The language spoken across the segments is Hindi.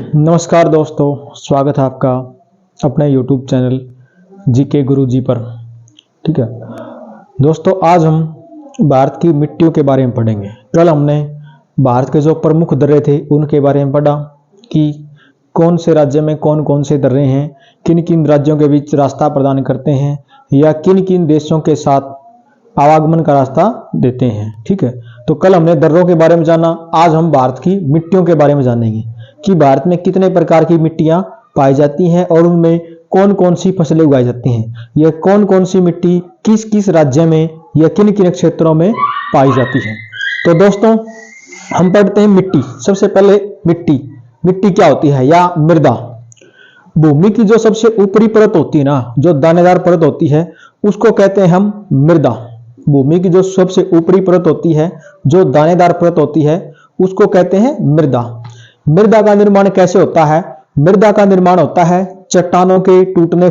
नमस्कार दोस्तों, स्वागत है आपका अपने YouTube चैनल जीके गुरुजी पर। ठीक है दोस्तों, आज हम भारत की मिट्टियों के बारे में पढ़ेंगे। कल हमने भारत के जो प्रमुख दर्रे थे उनके बारे में पढ़ा कि कौन से राज्य में कौन कौन से दर्रे हैं, किन किन राज्यों के बीच रास्ता प्रदान करते हैं या किन किन देशों के साथ आवागमन का रास्ता देते हैं। ठीक है, तो कल हमने दर्रों के बारे में जाना। आज हम भारत की मिट्टियों के बारे में जानेंगे कि भारत में कितने प्रकार की मिट्टियां पाई जाती हैं और उनमें कौन कौन सी फसलें उगाई जाती हैं। यह कौन कौन सी मिट्टी किस किस राज्य में या किन किन क्षेत्रों में पाई जाती है। तो दोस्तों, हम पढ़ते हैं मिट्टी। सबसे पहले मिट्टी क्या होती है या मृदा। भूमि की जो सबसे ऊपरी परत होती है ना, जो दानेदार परत होती है, उसको कहते हैं हम मृदा। भूमि की जो सबसे ऊपरी परत होती है, जो दानेदार परत होती है, उसको कहते हैं मृदा। मृदा का निर्माण कैसे होता है? मृदा का निर्माण होता है चट्टानों के टूटने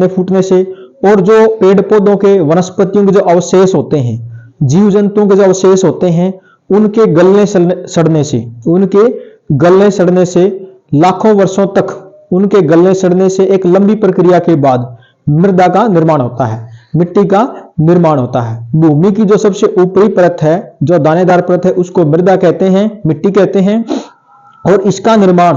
फूटने से और जो पेड़ पौधों के, वनस्पतियों के जो अवशेष होते हैं, जीव जंतुओं के जो अवशेष होते हैं, उनके गलने सड़ने से लाखों वर्षों तक उनके गलने सड़ने से एक लंबी प्रक्रिया के बाद मृदा का निर्माण होता है, मिट्टी का निर्माण होता है। भूमि की जो सबसे ऊपरी परत है, जो दानेदार परत है, उसको मृदा कहते हैं, मिट्टी कहते हैं। और इसका निर्माण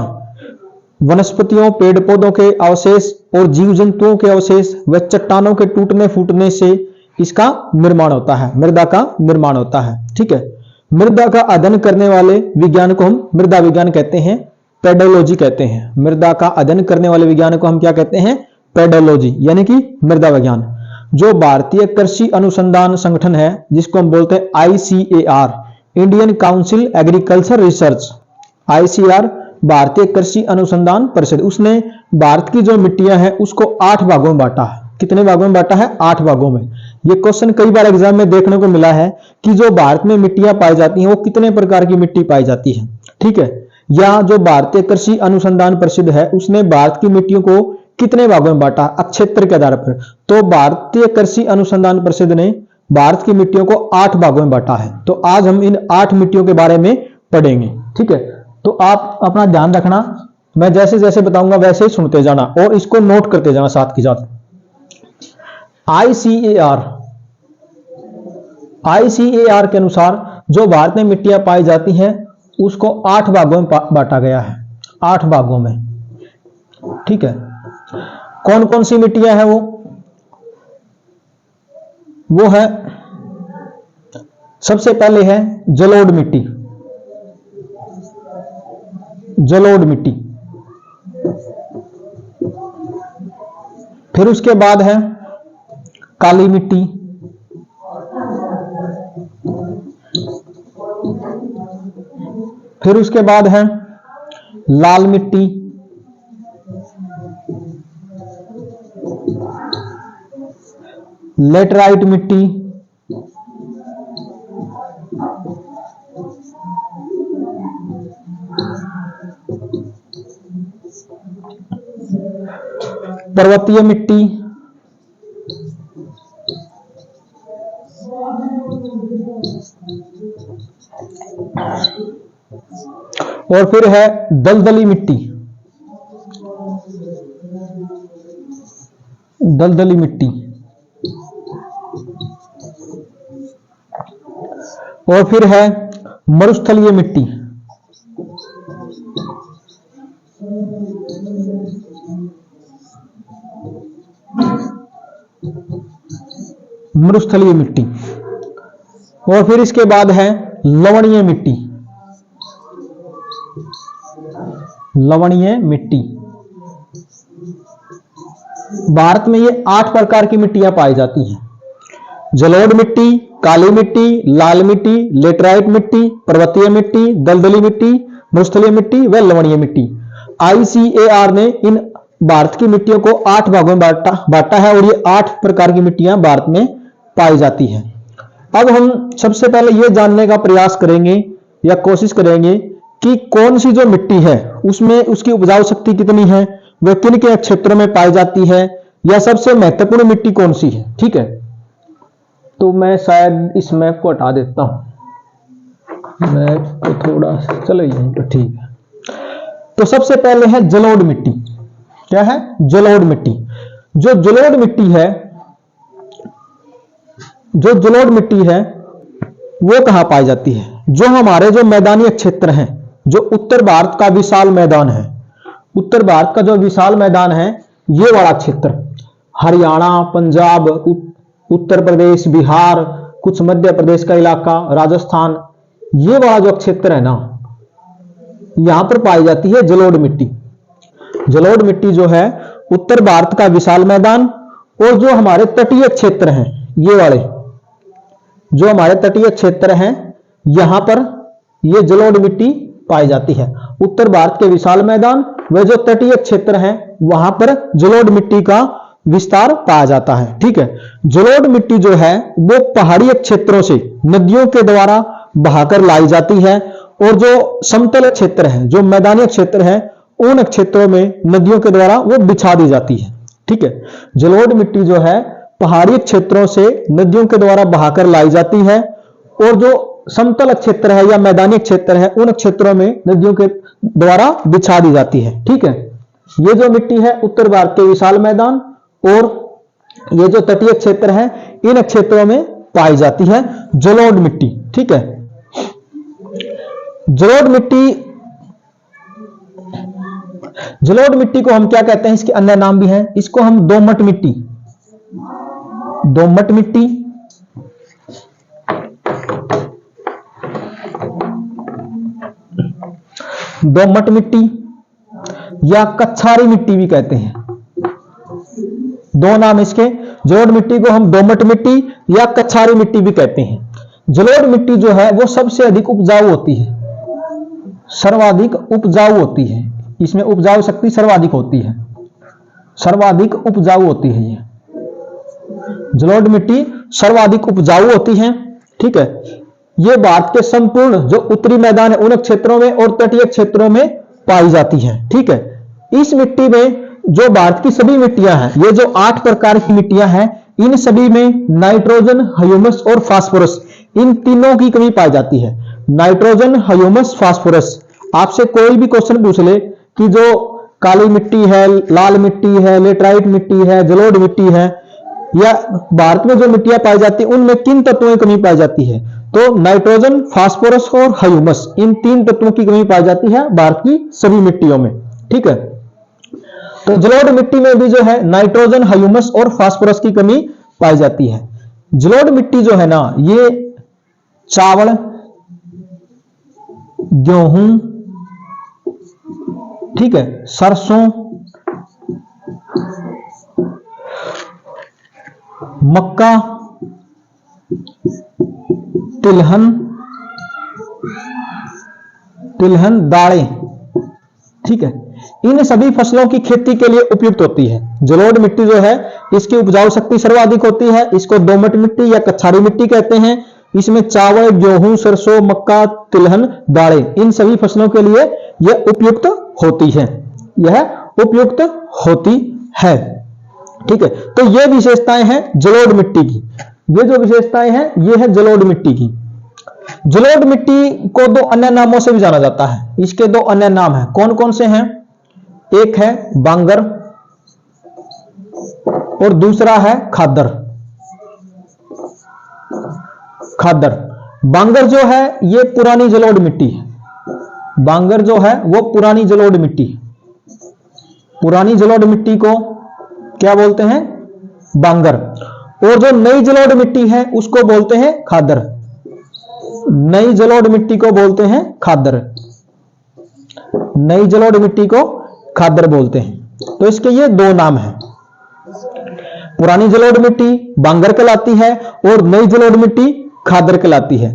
वनस्पतियों, पेड़ पौधों के अवशेष और जीव जंतुओं के अवशेष व चट्टानों के टूटने फूटने से इसका निर्माण होता है, मृदा का निर्माण होता है। ठीक है, मृदा का अध्ययन करने वाले विज्ञान को हम मृदा विज्ञान कहते हैं, पेडोलॉजी कहते हैं। मृदा का अध्ययन करने वाले विज्ञान को हम क्या कहते हैं? पेडोलॉजी, यानी कि मृदा विज्ञान। जो भारतीय कृषि अनुसंधान संगठन है, जिसको हम बोलते हैं ICAR, Indian council agriculture research, ICAR भारतीय कृषि अनुसंधान परिषद, उसने भारत की जो मिट्टियां हैं उसको 8 भागों में बांटा है। कितने भागों में बांटा है? 8 भागों में। ये क्वेश्चन कई बार एग्जाम में देखने को मिला है कि जो भारत में मिट्टियां पाई जाती हैं वो कितने प्रकार की मिट्टी पाई जाती है। ठीक है, या जो भारतीय कृषि अनुसंधान परिषद है उसने भारत की मिट्टियों को कितने भागों में बांटा क्षेत्र के आधार पर? तो भारतीय कृषि अनुसंधान परिषद ने भारत की मिट्टियों को 8 भागों में बांटा है। तो आज हम इन 8 मिट्टियों के बारे में पढ़ेंगे। ठीक है, तो आप अपना ध्यान रखना, मैं जैसे जैसे बताऊंगा वैसे ही सुनते जाना और इसको नोट करते जाना साथ के साथ। ICAR के अनुसार जो भारत में मिट्टियां पाई जाती हैं उसको 8 भागों में बांटा गया है, 8 भागों में। ठीक है, कौन कौन सी मिट्टियां हैं? वो है, सबसे पहले है जलोढ़ मिट्टी। फिर उसके बाद है काली मिट्टी। फिर उसके बाद है लाल मिट्टी। लेटराइट मिट्टी। पर्वतीय मिट्टी। और फिर है दलदली मिट्टी। और फिर है मरुस्थलीय मिट्टी। और फिर इसके बाद है लवणीय मिट्टी। भारत में ये 8 प्रकार की मिट्टियां पाई जाती हैं: जलोढ़ मिट्टी, काली मिट्टी, लाल मिट्टी, लेटराइट मिट्टी, पर्वतीय मिट्टी, दलदली मिट्टी, मरुस्थलीय मिट्टी व लवणीय मिट्टी। ICAR ने इन भारत की मिट्टियों को 8 भागों में बांटा है और ये 8 प्रकार की मिट्टियां भारत में पाई जाती हैं। अब हम सबसे पहले ये जानने का प्रयास करेंगे या कोशिश करेंगे कि कौन सी जो मिट्टी है उसमें उसकी उपजाऊ शक्ति कितनी है, वह किन के क्षेत्रों में पाई जाती है, या सबसे महत्वपूर्ण मिट्टी कौन सी है। ठीक है, तो मैं शायद इस मैप को हटा देता हूं, मैप को थोड़ा चलो यहीं पर, ठीक है। तो सबसे पहले है जलोढ़ मिट्टी। क्या है? जलोढ़ मिट्टी। जो जलोढ़ मिट्टी है, जो जलोढ़ मिट्टी है वो कहां पाई जाती है? जो हमारे जो मैदानी क्षेत्र हैं, जो उत्तर भारत का विशाल मैदान है, उत्तर भारत का जो विशाल मैदान है, ये वाला क्षेत्र, हरियाणा, पंजाब, उत्तर प्रदेश, बिहार, कुछ मध्य प्रदेश का इलाका, राजस्थान, ये वाला जो क्षेत्र है ना, यहां पर पाई जाती है जलोढ़ मिट्टी। जलोढ़ मिट्टी जो है उत्तर भारत का विशाल मैदान और जो हमारे तटीय क्षेत्र हैं, ये वाले जो हमारे तटीय क्षेत्र हैं, यहां पर ये जलोढ़ मिट्टी पाई जाती है। उत्तर भारत के विशाल मैदान व जो तटीय क्षेत्र हैं, वहां पर जलोढ़ मिट्टी का विस्तार पाया जाता है। ठीक है। जलोढ़ मिट्टी जो है वो पहाड़ी क्षेत्रों से नदियों के द्वारा बहाकर लाई जाती है और जो समतल क्षेत्र है, जो मैदानी क्षेत्र है, उन क्षेत्रों में नदियों के द्वारा वो बिछा दी जाती है। ठीक है। जलोढ़ मिट्टी जो है पहाड़ी क्षेत्रों से नदियों के द्वारा बहाकर लाई जाती है और जो समतल क्षेत्र है या मैदानी क्षेत्र है, उन क्षेत्रों में नदियों के द्वारा बिछा दी जाती है। ठीक है। ये जो मिट्टी है उत्तर भारत के विशाल मैदान और ये जो तटीय क्षेत्र है, इन क्षेत्रों में पाई जाती है जलोढ़ मिट्टी। ठीक है। जलोढ़ मिट्टी को हम क्या कहते हैं? इसके अन्य नाम भी हैं। इसको हम दोमट मिट्टी, दोमट मिट्टी, दोमट मिट्टी या कछारी मिट्टी भी कहते हैं। दो नाम इसके। जलोढ़ मिट्टी को हम दोमट मिट्टी या कछारी मिट्टी भी कहते हैं। जलोढ़ मिट्टी जो है वो सबसे अधिक उपजाऊ होती है, सर्वाधिक उपजाऊ होती है। इसमें उपजाऊ शक्ति सर्वाधिक होती है, सर्वाधिक उपजाऊ होती है। ये जलोढ़ मिट्टी सर्वाधिक उपजाऊ होती है। ठीक है। ये भारत के संपूर्ण जो उत्तरी मैदान है, उन क्षेत्रों में और तटीय क्षेत्रों में पाई जाती है। ठीक है। इस मिट्टी में जो भारत की सभी मिट्टियां हैं, ये जो 8 प्रकार की मिट्टियां हैं, इन सभी में नाइट्रोजन, ह्यूमस और फास्फोरस, इन तीनों की कमी पाई जाती है। Nitrogen, humus, phosphorus. आपसे कोई भी क्वेश्चन पूछ ले कि जो काली मिट्टी है, लाल मिट्टी है, लेटराइट मिट्टी है, जलोढ़ मिट्टी है, या भारत में जो मिट्टियां पाई जाती है उनमें किन तत्वों की कमी पाई जाती है? तो नाइट्रोजन, फास्फोरस और ह्यूमस, इन 3 तत्वों की कमी पाई जाती है भारत की सभी मिट्टियों में। ठीक है। तो जलोढ़ मिट्टी में भी जो है नाइट्रोजन, ह्यूमस और फास्फोरस की कमी पाई जाती है। जलोढ़ मिट्टी जो है ना, ये चावल, गेहूं, ठीक है, सरसों, मक्का, तिलहन, दालें, ठीक है, इन सभी फसलों की खेती के लिए उपयुक्त होती है। जलोढ़ मिट्टी जो है इसकी उपजाऊ शक्ति सर्वाधिक होती है। इसको दोमट मिट्टी या कछारी मिट्टी कहते हैं। इसमें चावल, गेहूं, सरसों, मक्का, तिलहन, दालें, इन सभी फसलों के लिए यह उपयुक्त होती है, यह उपयुक्त होती है। ठीक है। तो ये विशेषताएं हैं जलोढ़ मिट्टी की। ये जो विशेषताएं हैं ये है जलोढ़ मिट्टी की। जलोढ़ मिट्टी को 2 अन्य नामों से भी जाना जाता है। इसके 2 अन्य नाम हैं। कौन कौन से हैं? एक है बांगर और दूसरा है खादर। खादर, बांगर जो है ये पुरानी जलोढ़ मिट्टी है। बांगर जो है वो पुरानी जलोढ़ मिट्टी। पुरानी जलोढ़ मिट्टी को क्या बोलते हैं? बांगर। और जो नई जलोढ़ मिट्टी है उसको बोलते हैं खादर। नई जलोढ़ मिट्टी को बोलते हैं खादर। नई जलोढ़ मिट्टी को खादर बोलते हैं। तो इसके ये 2 नाम हैं। पुरानी जलोढ़ मिट्टी बांगर कहलाती है और नई जलोढ़ मिट्टी खादर कहलाती है।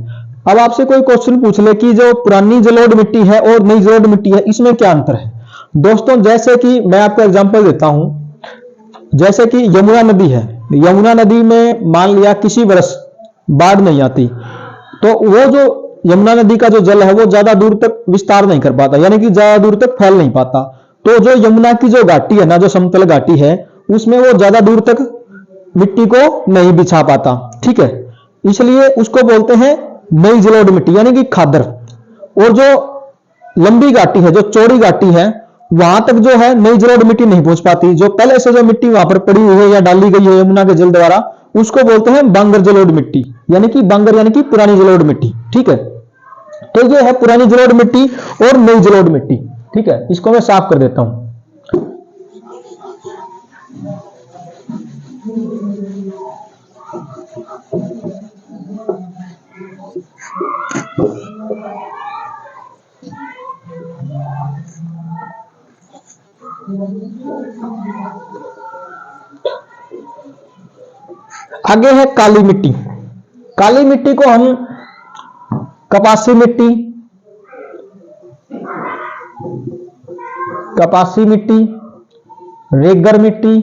अब आपसे कोई क्वेश्चन पूछ ले कि जो पुरानी जलोढ़ मिट्टी है और नई जलोढ़ मिट्टी है, इसमें क्या अंतर है? दोस्तों, जैसे कि मैं आपको एग्जांपल देता हूं, जैसे कि यमुना नदी है। यमुना नदी में मान लिया किसी वर्ष बाढ़ नहीं आती, तो वो जो यमुना नदी का जो जल है वो ज्यादा दूर तक विस्तार नहीं कर पाता, यानी कि ज्यादा दूर तक फैल नहीं पाता। तो जो यमुना की जो घाटी है ना, जो समतल घाटी है, उसमें वो ज्यादा दूर तक मिट्टी को नहीं बिछा पाता। ठीक है। इसलिए उसको बोलते हैं नई जलोढ़ मिट्टी, यानी कि खादर। और जो लंबी घाटी है, जो चौड़ी घाटी है, वहां तक जो है नई जलोढ़ मिट्टी नहीं पहुंच पाती। जो पहले से जो मिट्टी वहां पर पड़ी हुई है या डाली गई है यमुना के जल द्वारा, उसको बोलते हैं बांगर जलोढ़ मिट्टी, यानी कि बांगर यानी कि पुरानी जलोढ़ मिट्टी। ठीक है, तो ये है पुरानी जलोढ़ मिट्टी और नई जलोढ़ मिट्टी। ठीक है, इसको मैं साफ कर देता हूं। आगे है काली मिट्टी। काली मिट्टी को हम कपासी मिट्टी, रेगर मिट्टी,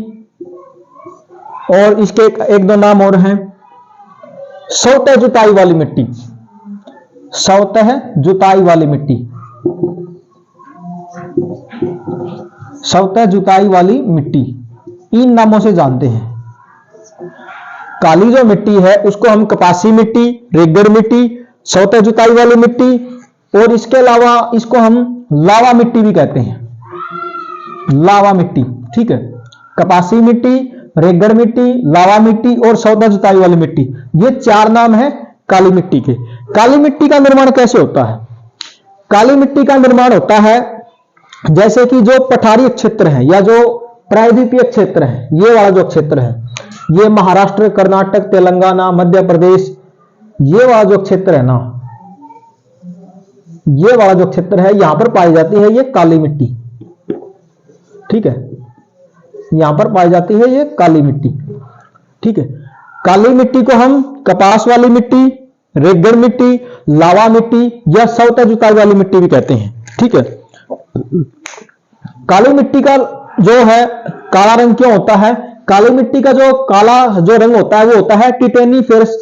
और इसके एक दो नाम और हैं, सौतेह जुताई वाली मिट्टी, सौतेह जुताई वाली मिट्टी, सौतेह जुताई वाली मिट्टी, इन नामों से जानते हैं। काली जो मिट्टी है उसको हम कपासी मिट्टी, रेगड़ मिट्टी, सौतेह जुताई वाली मिट्टी, और इसके अलावा इसको हम लावा मिट्टी भी कहते हैं, लावा मिट्टी। ठीक है, कपासी मिट्टी, रेगड़ मिट्टी, लावा मिट्टी और सौतेह जुताई वाली मिट्टी, ये चार नाम है काली मिट्टी के। काली मिट्टी का निर्माण कैसे होता है? काली मिट्टी का निर्माण होता है जैसे कि जो पठारी क्षेत्र है या जो प्रायद्वीपीय क्षेत्र है, ये वाला जो क्षेत्र है, ये महाराष्ट्र, कर्नाटक, तेलंगाना, मध्य प्रदेश, ये वाला जो क्षेत्र है ना, ये वाला जो क्षेत्र है, यहां पर पाई जाती है ये काली मिट्टी। ठीक है, यहां पर पाई जाती है ये काली मिट्टी। ठीक है, काली मिट्टी को हम कपास वाली मिट्टी, रेगड़ मिट्टी, लावा मिट्टी या सौतेह जुताई वाली मिट्टी भी कहते हैं। ठीक है, काली मिट्टी का जो है काला रंग क्यों होता है? काली मिट्टी का जो काला जो रंग होता है वो होता है टिटेनीफेरस,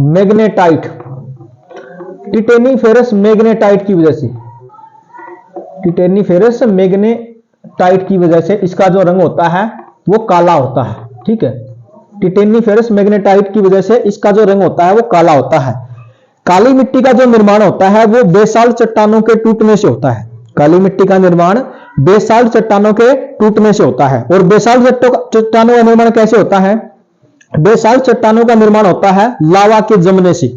मैग्नेटाइट, टिटेनीफेरस मैग्नेटाइट की वजह से, टिटेनीफेरस मैग्नेटाइट की वजह से इसका जो रंग होता है वो काला होता है। ठीक है, टिटेनीफेरस मैग्नेटाइट की वजह से इसका जो रंग होता है वो काला होता है। काली मिट्टी का जो निर्माण होता है वो बेसाल्ट चट्टानों के टूटने से होता है। काली मिट्टी का निर्माण बेसाल्ट चट्टानों के टूटने से होता है। और बेसाल्ट चट्टानों का निर्माण कैसे होता है? बेसाल्ट चट्टानों का निर्माण होता है लावा के जमने से।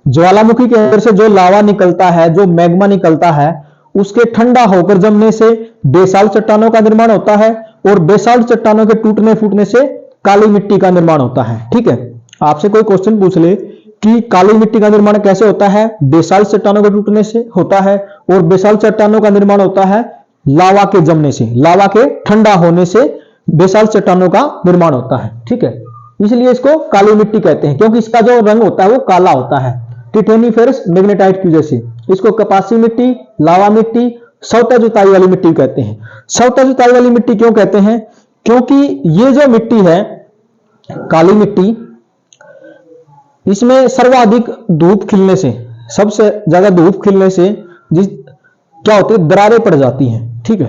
ज्वालामुखी के अंदर से जो लावा निकलता है, जो मैग्मा निकलता है, उसके ठंडा होकर जमने से बेसाल्ट चट्टानों का निर्माण होता है। और बेसाल्ट चट्टानों के टूटने फूटने से काली मिट्टी का निर्माण होता है। ठीक है, आपसे कोई क्वेश्चन पूछ ले कि काली मिट्टी का निर्माण कैसे होता है? बेसाल्ट चट्टानों के टूटने से होता है। और बेसाल्ट चट्टानों का निर्माण होता है लावा के जमने से, लावा के ठंडा होने से बेसाल्ट चट्टानों का निर्माण होता है। ठीक है, इसलिए इसको काली मिट्टी कहते हैं, क्योंकि इसका जो रंग होता है वो काला होता है टिटेनीफेरस मैग्नेटाइट की वजह से। इसको कपासी मिट्टी, लावा मिट्टी, सौतेह जुताई वाली मिट्टी कहते हैं। सौतेह जुताई वाली मिट्टी क्यों कहते हैं? क्योंकि ये जो मिट्टी है काली मिट्टी, इसमें सर्वाधिक धूप खिलने से, सबसे ज्यादा धूप खिलने से क्या होती है? दरारें पड़ जाती हैं। ठीक है,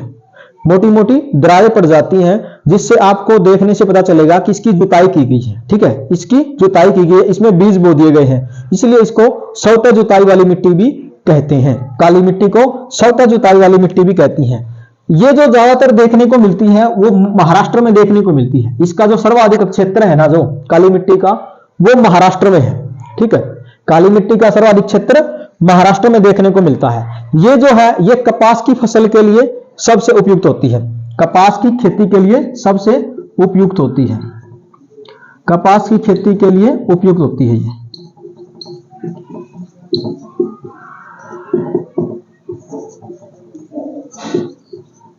मोटी मोटी दरारें पड़ जाती हैं, जिससे आपको देखने से पता चलेगा कि इसकी जुताई की गई है। ठीक है, इसकी जुताई की गई है, इसमें बीज बो दिए गए हैं, इसलिए इसको सौतेह जुताई वाली मिट्टी भी कहते हैं। काली मिट्टी को सौतेह जुताई वाली मिट्टी भी कहती हैं। ये जो ज्यादातर देखने को मिलती है वो महाराष्ट्र में देखने को मिलती है। इसका जो सर्वाधिक क्षेत्र है ना जो काली मिट्टी का, वो महाराष्ट्र में है। ठीक है, काली मिट्टी का सर्वाधिक क्षेत्र महाराष्ट्र में देखने को मिलता है। ये जो है ये कपास की फसल के लिए सबसे उपयुक्त होती है, कपास की खेती के लिए सबसे उपयुक्त होती है, कपास की खेती के लिए उपयुक्त होती है ये।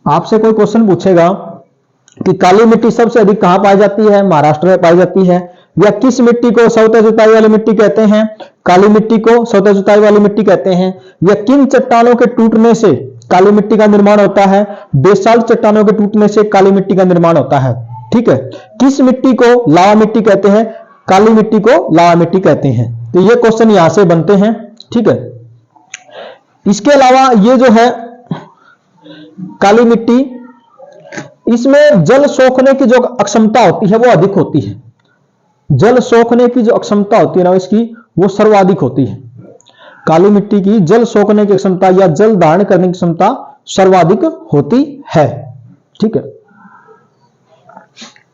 आपसे कोई क्वेश्चन पूछेगा कि काली मिट्टी सबसे अधिक कहां पाई जाती है? महाराष्ट्र में पाई जाती है। या किस मिट्टी को सौतेह जुताई वाली मिट्टी कहते हैं? काली मिट्टी को सौतेह जुताई वाली मिट्टी कहते हैं। या किन चट्टानों के टूटने से काली मिट्टी का निर्माण होता है? बेसाल्ट चट्टानों के टूटने से काली मिट्टी का निर्माण होता है। ठीक है, किस मिट्टी को लावा मिट्टी कहते हैं? काली मिट्टी को लावा मिट्टी कहते हैं। तो ये क्वेश्चन यहां से बनते हैं। ठीक है, इसके अलावा ये जो है काली मिट्टी, इसमें जल सोखने की जो अक्षमता होती है वो अधिक होती है। जल सोखने की जो क्षमता होती है ना इसकी, वो सर्वाधिक होती है। काली मिट्टी की जल सोखने की क्षमता या जल धारण करने की क्षमता सर्वाधिक होती है। ठीक है,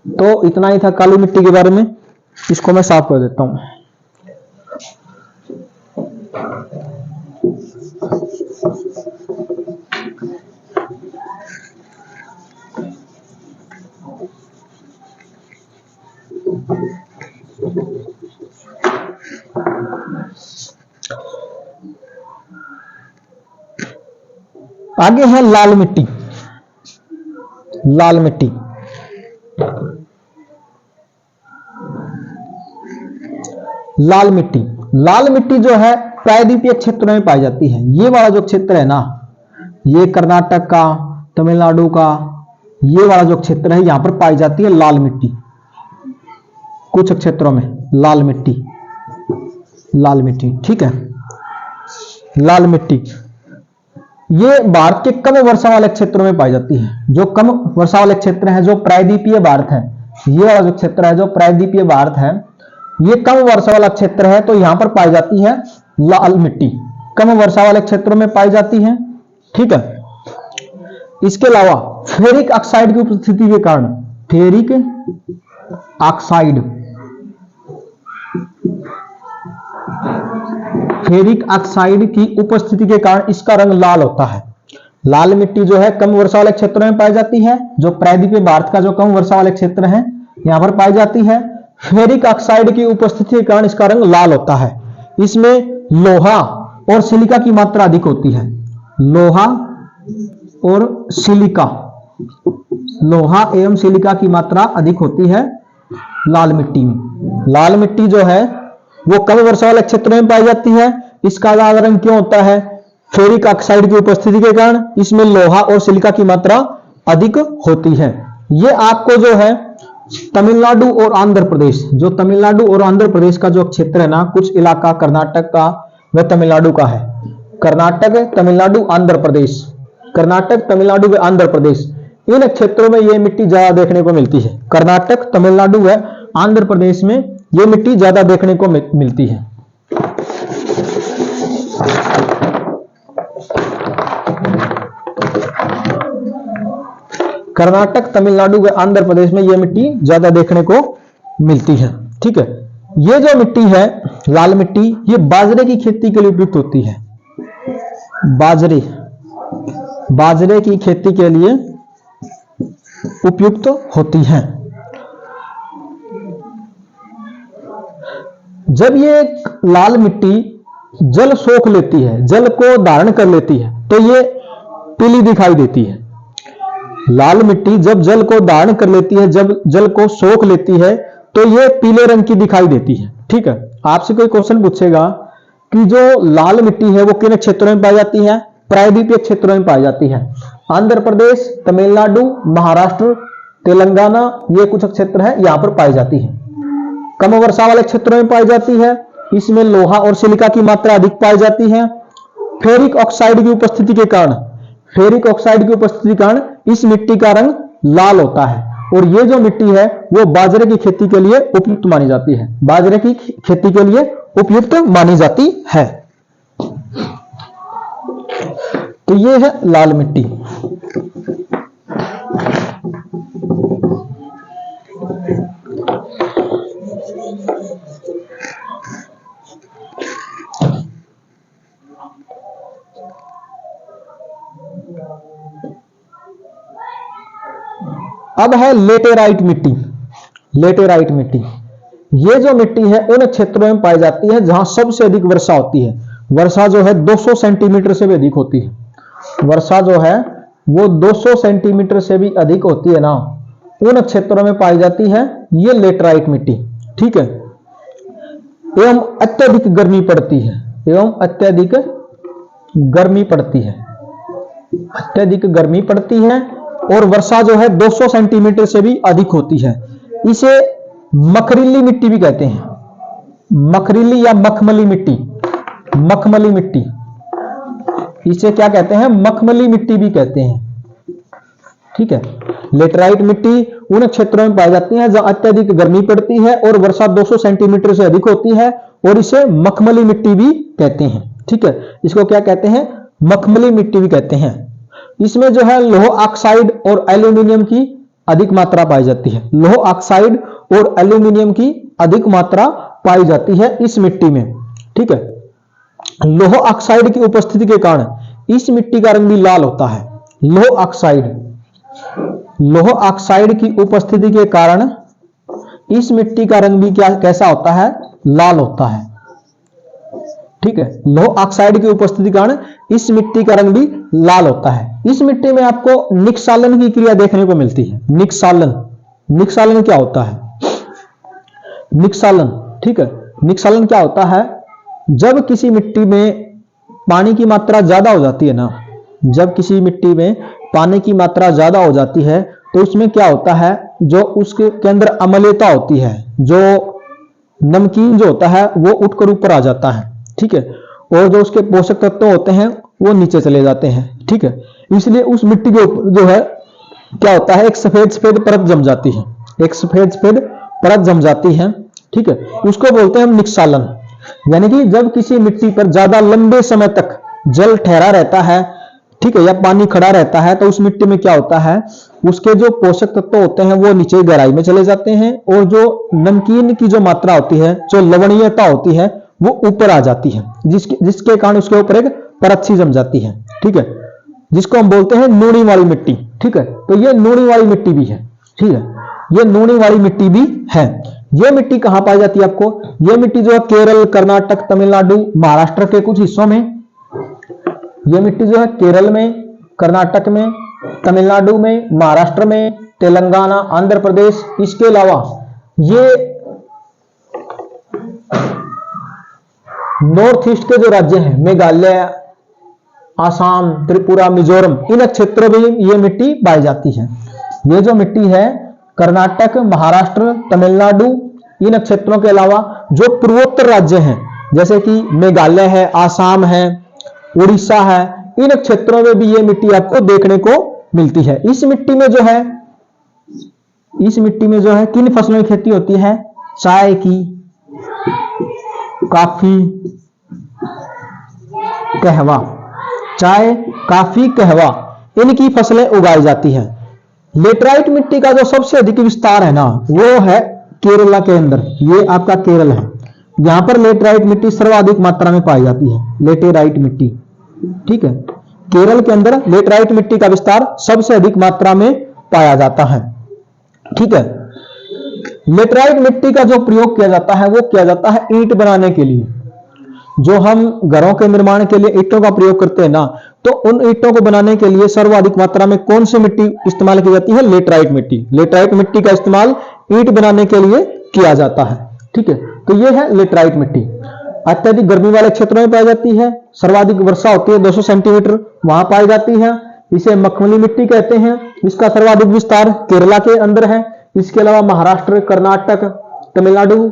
तो इतना ही था काली मिट्टी के बारे में। इसको मैं साफ कर देता हूं। आगे है लाल मिट्टी। लाल मिट्टी, लाल मिट्टी, लाल मिट्टी जो है प्रायद्वीपीय क्षेत्रों में पाई जाती है। ये वाला जो क्षेत्र है ना, ये कर्नाटक का, तमिलनाडु का, ये वाला जो क्षेत्र है यहां पर पाई जाती है लाल मिट्टी। कुछ क्षेत्रों में लाल मिट्टी, लाल मिट्टी। ठीक है, लाल मिट्टी ये भारत के कम वर्षा वाले क्षेत्रों में पाई जाती है। जो कम वर्षा वाले क्षेत्र है, जो प्रायद्वीपीय भारत है, ये वाला जो क्षेत्र है जो प्रायद्वीपीय भारत है, ये कम वर्षा वाला क्षेत्र है, तो यहां पर पाई जाती है लाल मिट्टी। कम वर्षा वाले क्षेत्रों में पाई जाती है। ठीक है, इसके अलावा फेरिक ऑक्साइड की उपस्थिति के कारण, फेरिक ऑक्साइड, फेरिक ऑक्साइड की उपस्थिति के कारण इसका रंग लाल होता है। लाल मिट्टी जो है कम वर्षा वाले क्षेत्रों में पाई जाती है, जो प्रायद्वीपीय भारत का जो कम वर्षा वाले क्षेत्र है यहां पर पाई जाती है। फेरिक ऑक्साइड की उपस्थिति के कारण इसका रंग लाल होता है। इसमें लोहा और सिलिका की मात्रा अधिक होती है। लोहा और सिलिका, लोहा एवं सिलिका की मात्रा अधिक होती है लाल मिट्टी में। लाल मिट्टी जो है वो कम वर्षा वाले क्षेत्रों में पाई जाती है। इसका लाल रंग क्यों होता है? फेरिक ऑक्साइड की उपस्थिति के कारण। इसमें लोहा और सिलिका की मात्रा अधिक होती है। ये आपको जो है तमिलनाडु और आंध्र प्रदेश, जो तमिलनाडु और आंध्र प्रदेश का जो क्षेत्र है ना, कुछ इलाका कर्नाटक का व तमिलनाडु का है। कर्नाटक, तमिलनाडु, आंध्र प्रदेश, कर्नाटक, तमिलनाडु व आंध्र प्रदेश, इन क्षेत्रों में यह मिट्टी ज्यादा देखने को मिलती है। कर्नाटक, तमिलनाडु व आंध्र प्रदेश में यह मिट्टी ज्यादा देखने को मिलती है। कर्नाटक, तमिलनाडु व आंध्र प्रदेश में यह मिट्टी ज्यादा देखने को मिलती है। ठीक है, ये जो मिट्टी है लाल मिट्टी, ये बाजरे की खेती के लिए उपयुक्त होती है। बाजरे, बाजरे की खेती के लिए उपयुक्त होती है। जब ये लाल मिट्टी जल सोख लेती है, जल को धारण कर लेती है, तो ये पीली दिखाई देती है। लाल मिट्टी जब जल को धारण कर लेती है, जब जल को सोख लेती है, तो ये पीले रंग की दिखाई देती है। ठीक है, आपसे कोई क्वेश्चन पूछेगा कि जो लाल मिट्टी है वो किन क्षेत्रों में पाई जाती है? प्रायद्वीपीय क्षेत्रों में पाई जाती है। आंध्र प्रदेश, तमिलनाडु, महाराष्ट्र, तेलंगाना, ये कुछ क्षेत्र है यहां पर पाई जाती है। कम वर्षा वाले क्षेत्रों में पाई जाती है। इसमें लोहा और सिलिका की मात्रा अधिक पाई जाती है। फेरिक ऑक्साइड की उपस्थिति के कारण, फेरिक ऑक्साइड की उपस्थिति के कारण इस मिट्टी का रंग लाल होता है। और ये जो मिट्टी है वो बाजरे की खेती के लिए उपयुक्त मानी जाती है। बाजरे की खेती के लिए उपयुक्त मानी जाती है। तो ये है लाल मिट्टी। अब है लेटेराइट मिट्टी। लेटेराइट मिट्टी, ये जो मिट्टी है उन क्षेत्रों में पाई जाती है जहां सबसे अधिक वर्षा होती है। वर्षा जो है 200 सेंटीमीटर से भी अधिक होती है। वर्षा जो है वो 200 सेंटीमीटर से भी अधिक होती है ना, उन क्षेत्रों में पाई जाती है ये लेटेराइट मिट्टी। ठीक है, एवं अत्यधिक गर्मी पड़ती है, एवं अत्यधिक गर्मी पड़ती है, अत्यधिक गर्मी पड़ती है। और वर्षा जो है 200 सेंटीमीटर से भी अधिक होती है। इसे मखरीली मिट्टी भी कहते हैं। मखरीली या मखमली मिट्टी, मखमली मिट्टी, इसे क्या कहते हैं? मखमली मिट्टी भी कहते हैं। ठीक है। लेटराइट मिट्टी उन क्षेत्रों में पाई जाती है जहां अत्यधिक गर्मी पड़ती है और वर्षा 200 सेंटीमीटर से अधिक होती है, और इसे मखमली मिट्टी भी कहते हैं। ठीक है, इसको क्या कहते हैं? मखमली मिट्टी भी कहते हैं। इसमें जो है लौह ऑक्साइड और एल्यूमिनियम की अधिक मात्रा पाई जाती है। लौह ऑक्साइड और एल्यूमिनियम की अधिक मात्रा पाई जाती है इस मिट्टी में। ठीक है, लौह ऑक्साइड की उपस्थिति के कारण इस मिट्टी का रंग भी लाल होता है। लौह ऑक्साइड की उपस्थिति के कारण इस मिट्टी का रंग भी कैसा होता है? लाल होता है। ठीक है, लौह ऑक्साइड की उपस्थिति के कारण इस मिट्टी का रंग भी लाल होता है। इस मिट्टी में आपको निक्षालन की क्रिया देखने को मिलती है। निक्षालन क्या होता है? निक्षालन, ठीक है, निक्षालन क्या होता है? जब किसी मिट्टी में पानी की मात्रा ज्यादा हो जाती है ना, जब किसी मिट्टी में पानी की मात्रा ज्यादा हो जाती है तो उसमें क्या होता है? जो उसके अंदर अम्लता होती है, जो नमकीन जो होता है वो उठकर ऊपर आ जाता है। ठीक है, और जो उसके पोषक तत्व होते हैं वो नीचे चले जाते हैं। ठीक है, इसलिए उस मिट्टी के ऊपर जो है क्या होता है? एक सफेद सफेद परत जम जाती है। एक सफेद सफेद परत जम जाती है। ठीक है, उसको बोलते हैं हम निक्षालन। यानी कि जब किसी मिट्टी पर ज्यादा लंबे समय तक जल ठहरा रहता है, ठीक है, या पानी खड़ा रहता है, तो उस मिट्टी में क्या होता है? उसके जो पोषक तत्व होते हैं वो नीचे गहराई में चले जाते हैं, और जो नमकीन की जो मात्रा होती है, जो लवणीयता होती है, वो ऊपर आ जाती है, जिसके कारण उसके ऊपर एक परत सी जम जाती है। ठीक है, जिसको हम बोलते हैं नूनी वाली मिट्टी। ठीक है, तो ये नूनी वाली मिट्टी भी है। ठीक है, ये नूनी वाली मिट्टी भी है। ये मिट्टी कहां पाई जाती है आपको? ये मिट्टी जो है केरल, कर्नाटक, तमिलनाडु, महाराष्ट्र के कुछ हिस्सों में। ये मिट्टी जो है केरल में, कर्नाटक में, तमिलनाडु में, महाराष्ट्र में, तेलंगाना, आंध्र प्रदेश, इसके अलावा ये नॉर्थ ईस्ट के जो राज्य हैं, मेघालय, आसाम, त्रिपुरा, मिजोरम, इन क्षेत्रों में ये मिट्टी पाई जाती है। ये जो मिट्टी है कर्नाटक, महाराष्ट्र, तमिलनाडु, इन क्षेत्रों के अलावा जो पूर्वोत्तर राज्य हैं, जैसे कि मेघालय है, आसाम है, उड़ीसा है, इन क्षेत्रों में भी ये मिट्टी आपको देखने को मिलती है। इस मिट्टी में जो है किन फसलों की खेती होती है? चाय की, काफी, कहवा, चाय, काफी, कहवा, इनकी फसलें उगाई जाती हैं। लेटराइट मिट्टी का जो सबसे अधिक विस्तार है ना, वो है केरला के अंदर। ये आपका केरल है, यहां पर लेटराइट मिट्टी सर्वाधिक मात्रा में पाई जाती है। लेटेराइट मिट्टी, ठीक है, केरल के अंदर लेटराइट मिट्टी का विस्तार सबसे अधिक मात्रा में पाया जाता है। ठीक है, लेटराइट मिट्टी का जो प्रयोग किया जाता है वो किया जाता है ईंट बनाने के लिए। जो हम घरों के निर्माण के लिए ईंटों का प्रयोग करते हैं ना, तो उन ईंटों को बनाने के लिए सर्वाधिक मात्रा में कौन सी मिट्टी इस्तेमाल की जाती है? लेटराइट मिट्टी। लेटराइट मिट्टी का इस्तेमाल ईंट बनाने के लिए किया जाता है। ठीक है, तो ये है लेटराइट मिट्टी। अत्यधिक गर्मी वाले क्षेत्रों में पाई जाती है, सर्वाधिक वर्षा होती है 200 सेंटीमीटर, वहां पाई जाती है। इसे मखमली मिट्टी कहते हैं। इसका सर्वाधिक विस्तार केरला के अंदर है। इसके अलावा महाराष्ट्र, कर्नाटक, तमिलनाडु,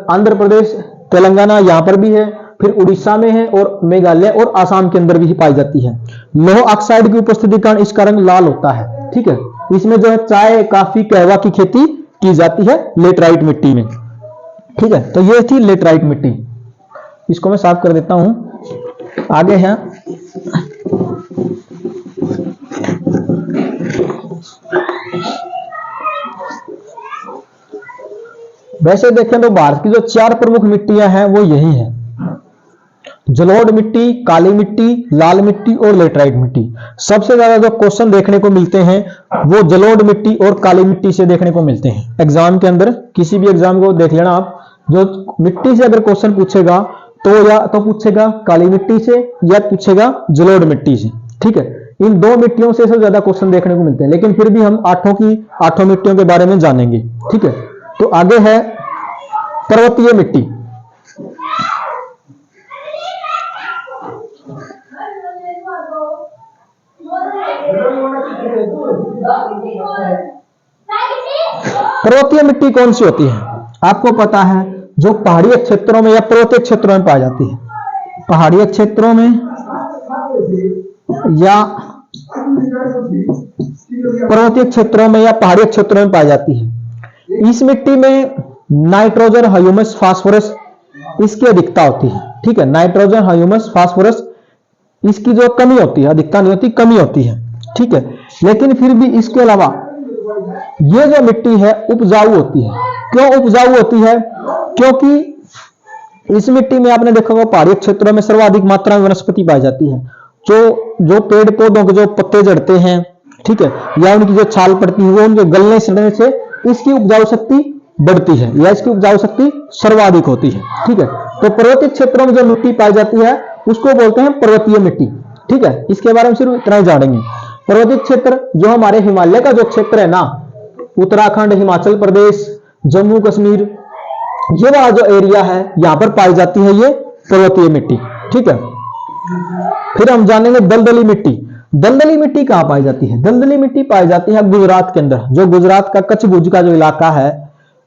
आंध्र प्रदेश, तेलंगाना यहां पर भी है, फिर उड़ीसा में है, और मेघालय और आसाम के अंदर भी पाई जाती है। लौह ऑक्साइड की उपस्थिति के कारण इसका रंग लाल होता है। ठीक है, इसमें जो है चाय, काफी, कहवा की खेती की जाती है लेटराइट मिट्टी में। ठीक है, तो ये थी लेटराइट मिट्टी। इसको मैं साफ कर देता हूं। आगे है वैसे देखें तो भारत की जो 4 प्रमुख मिट्टियां हैं वो यही है: जलोढ़ मिट्टी, काली मिट्टी, लाल मिट्टी और लेटराइट मिट्टी। सबसे ज्यादा जो क्वेश्चन देखने को मिलते हैं वो जलोढ़ मिट्टी और काली मिट्टी से देखने को मिलते हैं। एग्जाम के अंदर किसी भी एग्जाम को देख लेना आप, जो मिट्टी से अगर क्वेश्चन पूछेगा तो या तो पूछेगा काली मिट्टी से या पूछेगा जलोढ़ मिट्टी से। ठीक है, इन 2 मिट्टियों से सबसे ज्यादा क्वेश्चन देखने को मिलते हैं, लेकिन फिर भी हम 8 मिट्टियों के बारे में जानेंगे। ठीक है, तो आगे है पर्वतीय मिट्टी। पर्वतीय मिट्टी कौन सी होती है? आपको पता है, जो पहाड़ी क्षेत्रों में या पर्वतीय क्षेत्रों में पाई जाती है। पहाड़ी क्षेत्रों में या पर्वतीय क्षेत्रों में या पहाड़ी क्षेत्रों में पाई जाती है। इस मिट्टी में नाइट्रोजन, ह्यूमस, फास्फोरस इसकी अधिकता होती है। ठीक है, नाइट्रोजन, ह्यूमस, फास्फोरस इसकी जो कमी होती है, अधिकता नहीं होती, कमी होती है। ठीक है, लेकिन फिर भी इसके अलावा ये जो मिट्टी है उपजाऊ होती है। क्यों उपजाऊ होती है? क्योंकि इस मिट्टी में आपने देखा होगा पहाड़ी क्षेत्रों में सर्वाधिक मात्रा में वनस्पति पाई जाती है। जो पेड़ पौधों के जो पत्ते झड़ते हैं, ठीक है, या उनकी जो छाल पड़ती है वो उनके गलने सड़ने से इसकी उपजाऊ शक्ति बढ़ती है या इसकी उपजाऊ शक्ति सर्वाधिक होती है। ठीक है, तो पर्वतीय क्षेत्रों में जो मिट्टी पाई जाती है उसको बोलते हैं पर्वतीय मिट्टी। ठीक है, इसके बारे में सिर्फ इतना ही जानेंगे। पर्वतीय क्षेत्र जो हमारे हिमालय का जो क्षेत्र है ना, उत्तराखंड, हिमाचल प्रदेश, जम्मू कश्मीर, ये वाला जो एरिया है यहां पर पाई जाती है ये पर्वतीय मिट्टी। ठीक है, फिर हम जानेंगे दलदली मिट्टी। दलदली मिट्टी कहां पाई जाती है? दलदली मिट्टी पाई जाती है गुजरात के अंदर। जो गुजरात का कच्छ भुज का जो इलाका है,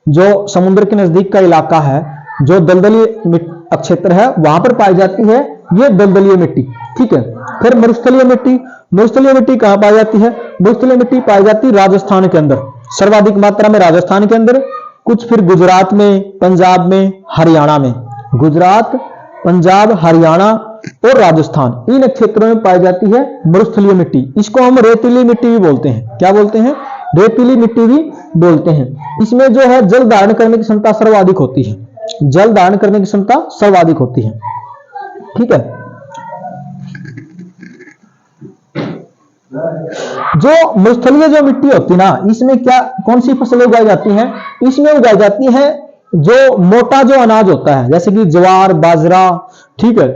जो समुद्र के नजदीक का इलाका है, जो दलदली क्षेत्र है वहां पर पाई जाती है ये दलदली मिट्टी। ठीक है, फिर मरुस्थलीय मिट्टी। मरुस्थलीय मिट्टी कहां पाई जाती है? मरुस्थलीय मिट्टी पाई जाती है राजस्थान के अंदर, सर्वाधिक मात्रा में राजस्थान के अंदर, कुछ फिर गुजरात में, पंजाब में, हरियाणा में। गुजरात, पंजाब, हरियाणा और राजस्थान इन क्षेत्रों में पाई जाती है मरुस्थलीय मिट्टी। इसको हम रेतीली मिट्टी भी बोलते हैं। क्या बोलते हैं? रेतीली मिट्टी भी बोलते हैं। इसमें जो है जल धारण करने की क्षमता सर्वाधिक होती है। जल धारण करने की क्षमता सर्वाधिक होती है। ठीक है, जो मरुस्थलीय जो मिट्टी होती है ना, इसमें क्या कौन सी फसलें उगाई जाती हैं? इसमें उगाई जाती है जो मोटा जो अनाज होता है, जैसे कि ज्वार, बाजरा। ठीक है,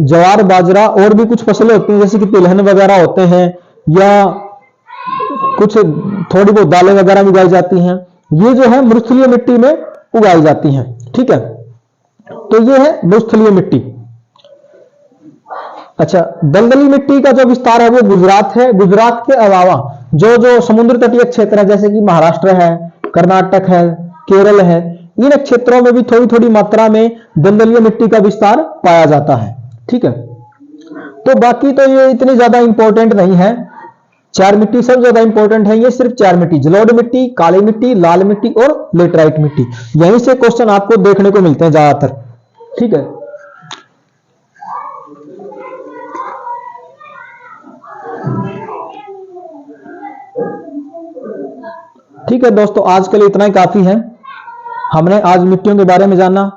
ज्वार, बाजरा और भी कुछ फसलें होती हैं जैसे कि तिलहन वगैरह होते हैं, या कुछ थोड़ी बहुत दालें वगैरह भी उगाई जाती हैं। ये जो है मरुस्थलीय मिट्टी में उगाई जाती हैं। ठीक है, तो ये है मरुस्थलीय मिट्टी। अच्छा, दलदली मिट्टी का जो विस्तार है वो गुजरात है। गुजरात के अलावा जो जो समुद्र तटीय क्षेत्र है जैसे कि महाराष्ट्र है, कर्नाटक है, केरल है, इन क्षेत्रों में भी थोड़ी थोड़ी मात्रा में दलदली मिट्टी का विस्तार पाया जाता है। ठीक है, तो बाकी तो ये इतनी ज्यादा इंपॉर्टेंट नहीं है। चार मिट्टी सबसे ज्यादा इंपॉर्टेंट है, ये सिर्फ चार मिट्टी: जलोढ़ मिट्टी, काली मिट्टी, लाल मिट्टी और लेटराइट मिट्टी। यहीं से क्वेश्चन आपको देखने को मिलते हैं ज्यादातर। ठीक है, ठीक है दोस्तों, आज के लिए इतना ही काफी है। हमने आज मिट्टियों के बारे में जाना।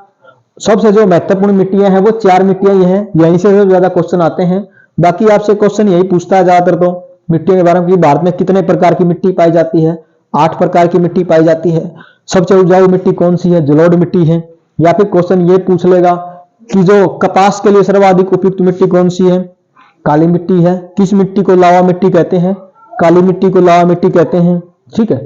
सबसे जो महत्वपूर्ण मिट्टियां हैं वो चार मिट्टियां ही हैं, यहीं से सबसे ज्यादा क्वेश्चन आते हैं। बाकी आपसे क्वेश्चन यही पूछता है ज्यादातर तो मिट्टियों के बारे में कि भारत में कितने प्रकार की मिट्टी पाई जाती है? 8 प्रकार की मिट्टी पाई जाती है। सबसे उपजाऊ मिट्टी कौन सी है? जलोढ़ मिट्टी है। या फिर क्वेश्चन ये पूछ लेगा कि जो कपास के लिए सर्वाधिक उपयुक्त मिट्टी कौन सी है? काली मिट्टी है। किस मिट्टी को लावा मिट्टी कहते हैं? काली मिट्टी को लावा मिट्टी कहते हैं। ठीक है,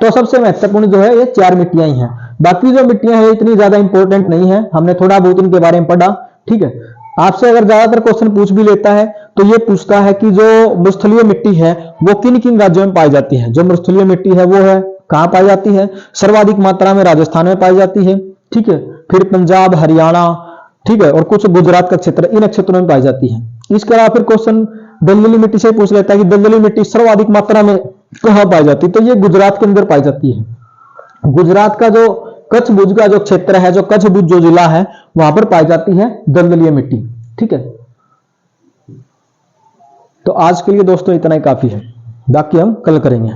तो सबसे महत्वपूर्ण जो है ये चार मिट्टियां ही हैं। बाकी जो मिट्टियां हैं इतनी ज्यादा इंपॉर्टेंट नहीं है, हमने थोड़ा बहुत इनके बारे में पढ़ा। ठीक है, आपसे अगर ज्यादातर क्वेश्चन पूछ भी लेता है तो ये पूछता है कि जो मरुस्थलीय मिट्टी है वो किन किन राज्यों में पाई जाती है। जो मरुस्थलीय मिट्टी है वो है कहां पाई जाती है? सर्वाधिक मात्रा में राजस्थान में पाई जाती है। ठीक है, फिर पंजाब, हरियाणा, ठीक है, और कुछ गुजरात का क्षेत्र, इन क्षेत्रों में पाई जाती है। इसके अलावा फिर क्वेश्चन दलदली मिट्टी से पूछ लेता है कि दलदली मिट्टी सर्वाधिक मात्रा में कहां पाई जाती है? तो ये गुजरात के अंदर पाई जाती है। गुजरात का जो कच्छ भुज का जो क्षेत्र है, जो कच्छ भुज जो जिला है, वहां पर पाई जाती है दलदली मिट्टी। ठीक है, तो आज के लिए दोस्तों इतना ही काफी है, बाकी हम कल करेंगे।